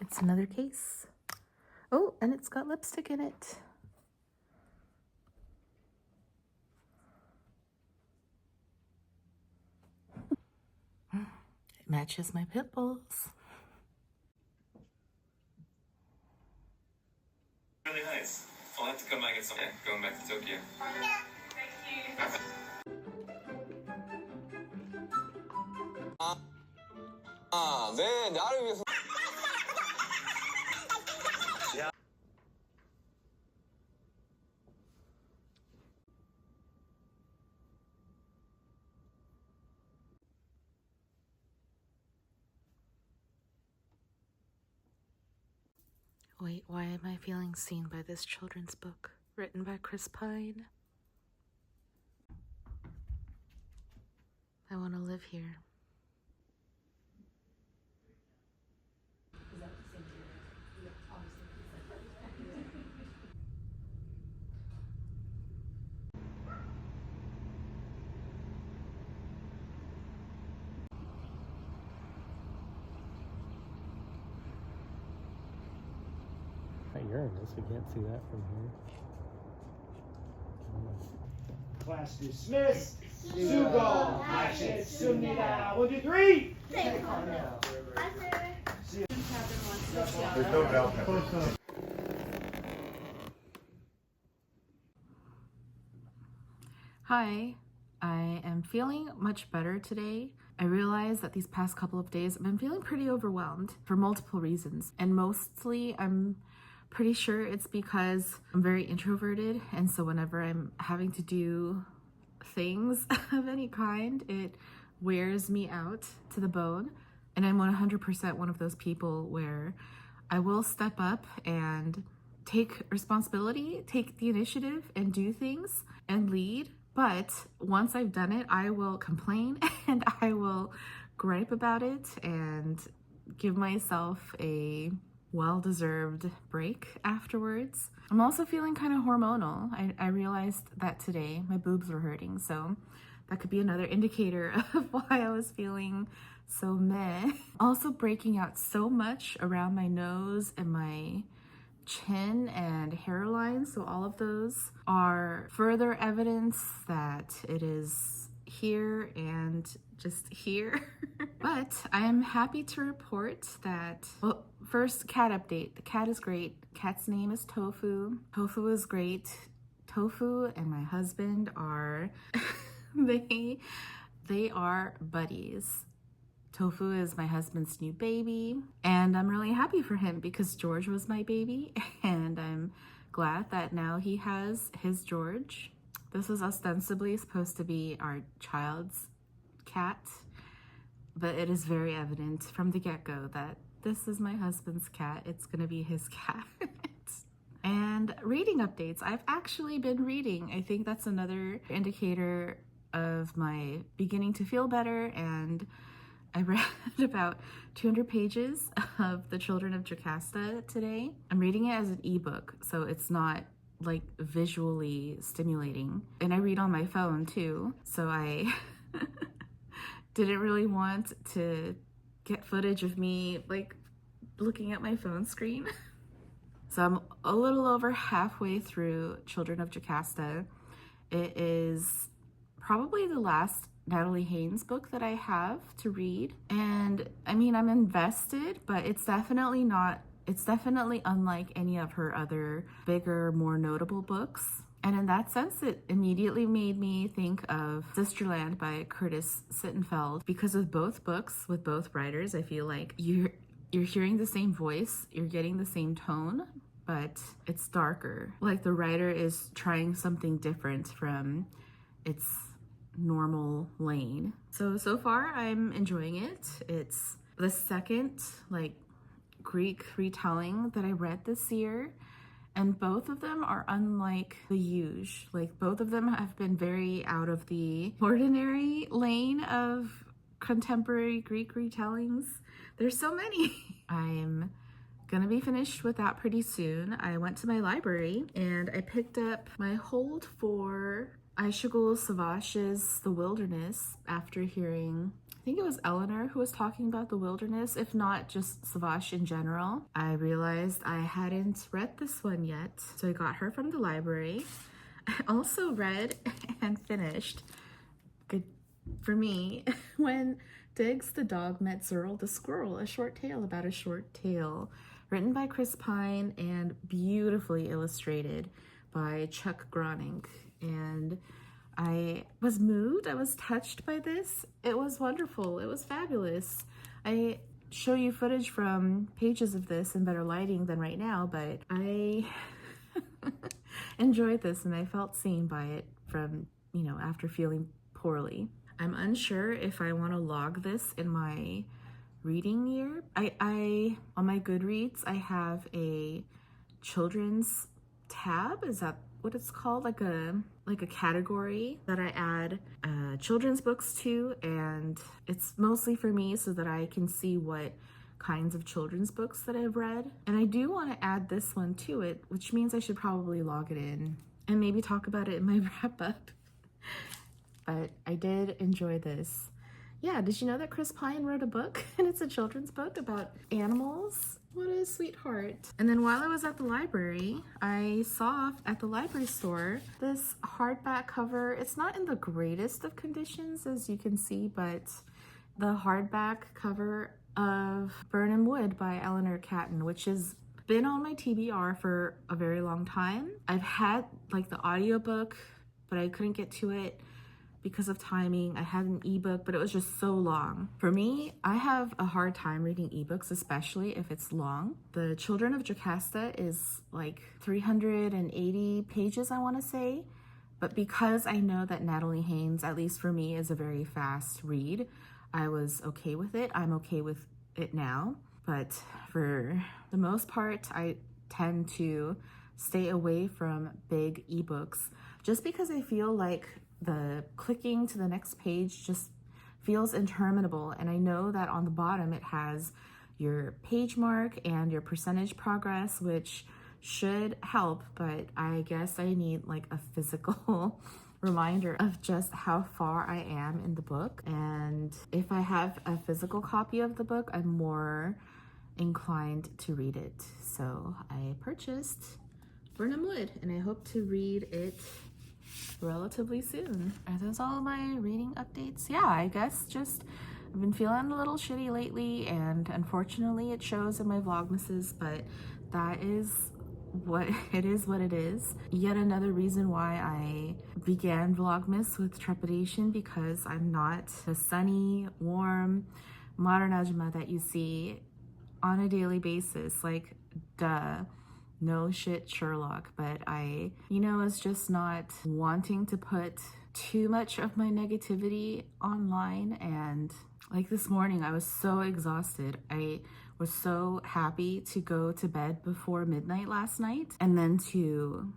That's another case. Oh, and it's got lipstick in it. It matches my pimples. Really nice. I'll have to come back at some point. Going back to Tokyo. Thank you. 네, 나를 위해서. Wait, why am I feeling seen by this children's book written by Chris Pine? I want to live here. Uranus, we can't see that from here. Class dismissed. Zurl, action, Sunida. 1, 2, 3. Hi, I am feeling much better today. I realized that these past couple of days I've been feeling pretty overwhelmed for multiple reasons, and mostly I'm pretty sure it's because I'm very introverted, and so whenever I'm having to do things of any kind, it wears me out to the bone. And I'm 100% one of those people where I will step up and take responsibility, take the initiative, and do things and lead. But once I've done it, I will complain and I will gripe about it and give myself a well-deserved break afterwards. I'm also feeling kind of hormonal. I realized that today my boobs were hurting, so that could be another indicator of why I was feeling so meh. Also breaking out so much around my nose and my chin and hairline, so all of those are further evidence that it is here and just here. But I am happy to report that, well, first, cat update. The cat is great. Cat's name is Tofu. Tofu is great. Tofu and my husband are they are buddies. Tofu is my husband's new baby, and I'm really happy for him because George was my baby, and I'm glad that now he has his George. This was ostensibly supposed to be our child's cat, but it is very evident from the get-go that this is my husband's cat. It's gonna be his cat. And reading updates. I've actually been reading. I think that's another indicator of my beginning to feel better, and I read about 200 pages of The Children of Jocasta today. I'm reading it as an ebook, so it's not like visually stimulating. And I read on my phone too, so I didn't really want to get footage of me like looking at my phone screen. So I'm a little over halfway through Children of Jocasta. It is probably the last Natalie Haynes book that I have to read. And I mean, I'm invested, but it's definitely unlike any of her other bigger, more notable books. And in that sense, it immediately made me think of Sisterland by Curtis Sittenfeld, because with both books, with both writers, I feel like you're hearing the same voice, you're getting the same tone, but it's darker. Like the writer is trying something different from its normal lane. So far I'm enjoying it. It's the second like Greek retelling that I read this year, and both of them are unlike the usual. Like both of them have been very out of the ordinary lane of contemporary Greek retellings. There's so many. I'm gonna be finished with that pretty soon. I went to my library and I picked up my hold for Aysegul Savas's The Wilderness after hearing I think it was Eleanor who was talking about the wilderness, if not just Savas in general. I realized I hadn't read this one yet, so I got her from the library. I also read and finished, good for me, when Digz the dog met Zurl the squirrel, a short tale about a short tale, written by Chris Pine and beautifully illustrated by Chuck Groening. And I was moved, I was touched by this. It was wonderful, it was fabulous. I show you footage from pages of this in better lighting than right now, but I enjoyed this and I felt seen by it from, you know, after feeling poorly. I'm unsure if I want to log this in my reading year. I on my Goodreads, I have a children's tab. Is that what it's called? Like a category that I add children's books to, and it's mostly for me so that I can see what kinds of children's books that I've read. And I do want to add this one to it, which means I should probably log it in and maybe talk about it in my wrap up. But I did enjoy this. Yeah, did you know that Chris Pine wrote a book and it's a children's book about animals? What a sweetheart. And then while I was at the library, I saw at the library store this hardback cover. It's not in the greatest of conditions, as you can see, but the hardback cover of Birnam Wood by Eleanor Catton, which has been on my TBR for a very long time. I've had like the audiobook, but I couldn't get to it because of timing. I had an ebook, but it was just so long. For me, I have a hard time reading ebooks, especially if it's long. The Children of Jocasta is like 380 pages, I want to say. But because I know that Natalie Haynes, at least for me, is a very fast read, I was okay with it. I'm okay with it now. But for the most part, I tend to stay away from big ebooks just because I feel like the clicking to the next page just feels interminable. And I know that on the bottom it has your page mark and your percentage progress, which should help, but I guess I need like a physical reminder of just how far I am in the book. And if I have a physical copy of the book, I'm more inclined to read it. So I purchased Birnam Wood and I hope to read it relatively soon. Are those all my reading updates? Yeah, I guess just I've been feeling a little shitty lately, and unfortunately it shows in my vlogmases, but that is what it is. Yet another reason why I began Vlogmas with trepidation, because I'm not the sunny, warm, modern Ajma that you see on a daily basis. Like, duh. No shit, Sherlock. But I, was just not wanting to put too much of my negativity online. And like this morning, I was so exhausted. I was so happy to go to bed before midnight last night and then to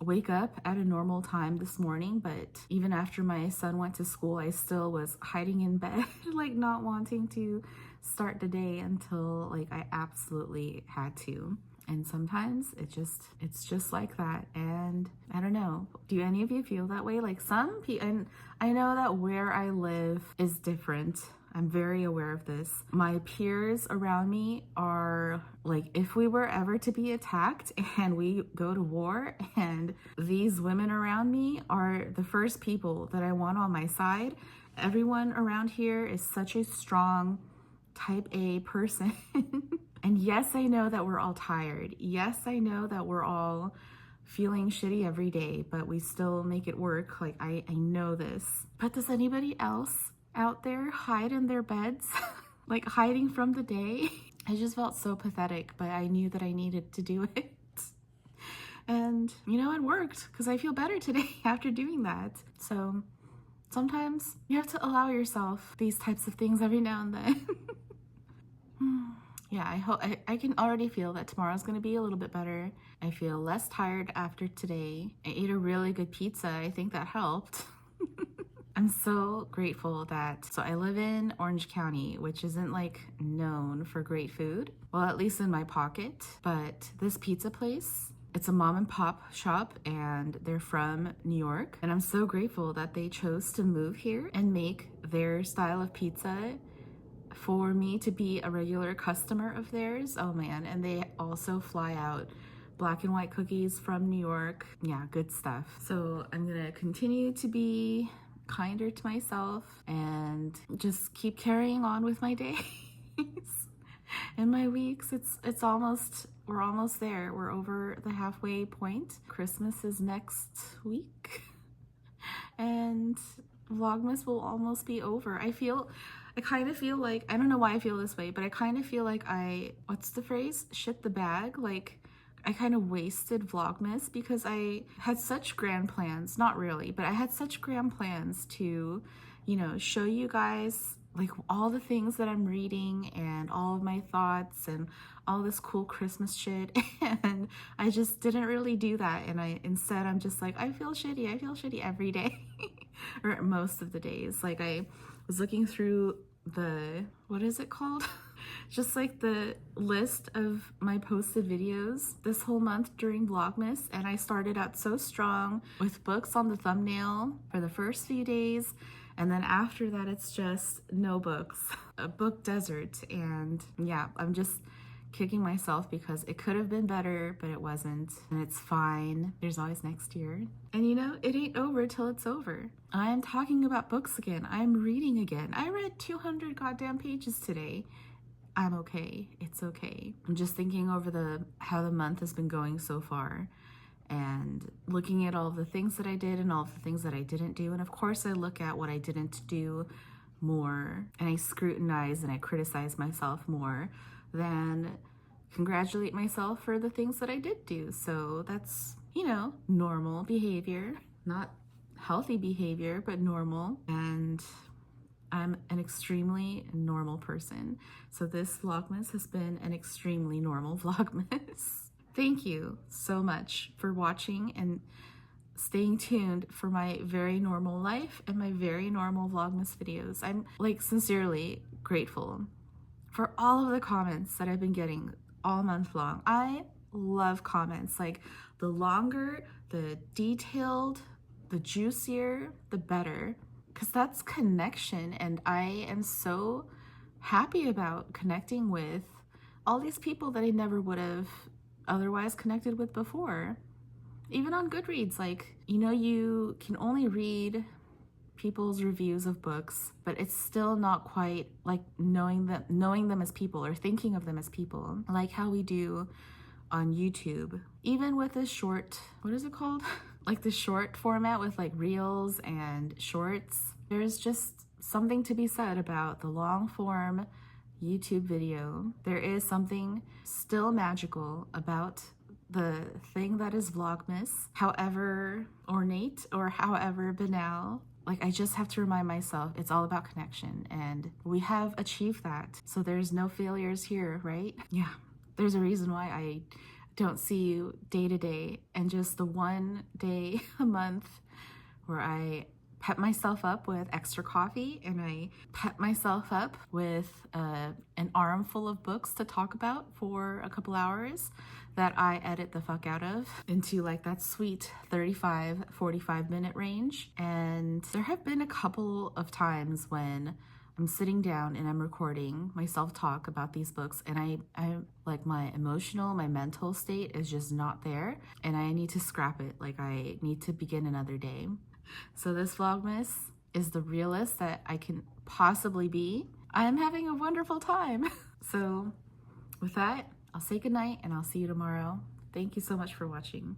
wake up at a normal time this morning. But even after my son went to school, I still was hiding in bed, like not wanting to start the day until like I absolutely had to. And sometimes it's just like that. And I don't know, do any of you feel that way? Like some people, and I know that where I live is different. I'm very aware of this. My peers around me are like, if we were ever to be attacked and we go to war, and these women around me are the first people that I want on my side. Everyone around here is such a strong type A person. And yes, I know that we're all tired. Yes, I know that we're all feeling shitty every day, but we still make it work. Like, I know this. But does anybody else out there hide in their beds? Like hiding from the day? I just felt so pathetic, but I knew that I needed to do it. And, it worked, because I feel better today after doing that. So sometimes you have to allow yourself these types of things every now and then. Yeah, I hope I can already feel that tomorrow's gonna be a little bit better. I feel less tired after today. I ate a really good pizza. I think that helped. I'm so grateful so I live in Orange County, which isn't like known for great food. Well, at least in my pocket. But this pizza place It's a mom and pop shop and they're from New York. And I'm so grateful that they chose to move here and make their style of pizza for me to be a regular customer of theirs. Oh man, and they also fly out black and white cookies from New York. Yeah, good stuff. So I'm gonna continue to be kinder to myself and just keep carrying on with my days and my weeks. We're almost there. We're over the halfway point. Christmas is next week and Vlogmas will almost be over. I kind of feel like, I don't know why I feel this way, but I kind of feel like what's the phrase? Shit the bag. Like I kind of wasted Vlogmas because I had such grand plans, not really, but I had such grand plans to, you know, show you guys like all the things that I'm reading and all of my thoughts and all this cool Christmas shit. And I just didn't really do that. And instead I'm just like, I feel shitty every day or most of the days. Like I was looking through what is it called? Just like the list of my posted videos this whole month during Vlogmas, and I started out so strong with books on the thumbnail for the first few days, and then after that it's just no books, a book desert. And yeah, I'm just kicking myself because it could have been better, but it wasn't, and it's fine. There's always next year. And you know, it ain't over till it's over. I'm talking about books again. I'm reading again. I read 200 goddamn pages today. I'm okay. It's okay. I'm just thinking over how the month has been going so far and looking at all of the things that I did and all of the things that I didn't do. And of course I look at what I didn't do more and I scrutinize and I criticize myself more than congratulate myself for the things that I did do. So that's, you know, normal behavior, not healthy behavior, but normal. And I'm an extremely normal person. So this Vlogmas has been an extremely normal Vlogmas. Thank you so much for watching and staying tuned for my very normal life and my very normal Vlogmas videos. I'm like sincerely grateful for all of the comments that I've been getting all month long. I love comments. Like the longer, the detailed, the juicier, the better. Because that's connection, and I am so happy about connecting with all these people that I never would have otherwise connected with before. Even on Goodreads, like, you know, you can only read people's reviews of books, but it's still not quite like knowing them as people or thinking of them as people, like how we do on YouTube. Even with this short, what is it called? Like the short format with like reels and shorts, there's just something to be said about the long form YouTube video. There is something still magical about the thing that is Vlogmas, however ornate or however banal. Like I just have to remind myself it's all about connection, and we have achieved that. So there's no failures here, right? Yeah, there's a reason why I don't see you day to day, and just the one day a month where I pep myself up with extra coffee and I pep myself up with an armful of books to talk about for a couple hours that I edit the fuck out of into like that sweet 35-45 minute range. And there have been a couple of times when I'm sitting down and I'm recording my self-talk about these books, and I like my mental state is just not there, and I need to scrap it. Like I need to begin another day. So this Vlogmas is the realest that I can possibly be. I am having a wonderful time. So with that, I'll say goodnight and I'll see you tomorrow. Thank you so much for watching.